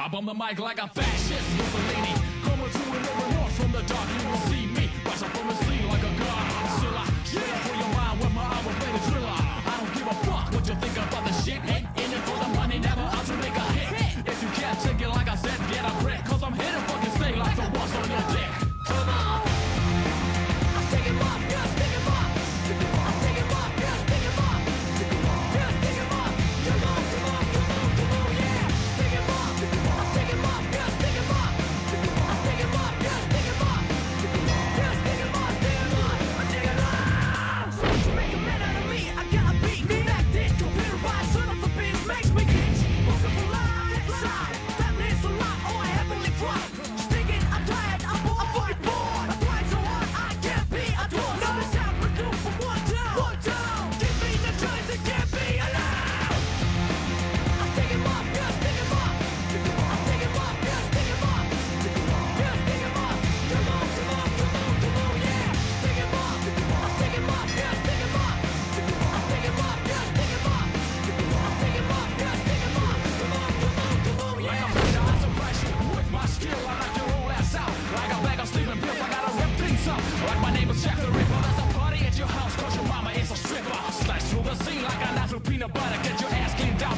drop on the mic like a fascist Mussolini. Coming to an open north from the dark, you will see me rise up from the sea like a god. Still I get up for your mind with my eye, will play the thriller. I don't give a fuck what you think about the shit. Ain't in it for the money, never out to make a hit. If you can't take it like I said, get a grip, cause I'm here to fucking stay like the ones on your dick. Come on. I stick him up, yeah, stick him up. I stick him up, yeah, stick him up. Yeah, stick him up. Come on, come on, come on, come on, yeah. Stick him up. I stick him up, yeah, stick him up. I stick him up, yeah, stick him up. Yeah, stick him up, stick him up. I stick him up. To make a man out of me, I gotta be connected. Computerized, son of a bitch makes me itch. Looking for light inside. That means a lot, oh, I heavenly cry. Stinking, I'm tired, I'm fucking bored. I tried so hard, I can't be adored. No sound produced from one town. One town. Give me the choice, it can't be allowed. I stick him up, yeah, stick him up. I stick him up, yeah, stick him up. Yeah, stick him up. Come on, come on, come on, come on, yeah. Stick him up. I stick him up, yeah, stick him up. I stick him up, yeah, stick him up. I stick him up, yeah, stick him up. Come on, come on, come on, yeah. Like I'm ready to surprise you with my skill, I knock your whole ass out. Like a bag of sleeping pills, I gotta rip things up. Like my neighbor's Jack the Ripper. There's a party at your house, cause your mama is a stripper. Slice through the scene like a knife through peanut butter. Get your ass kicked out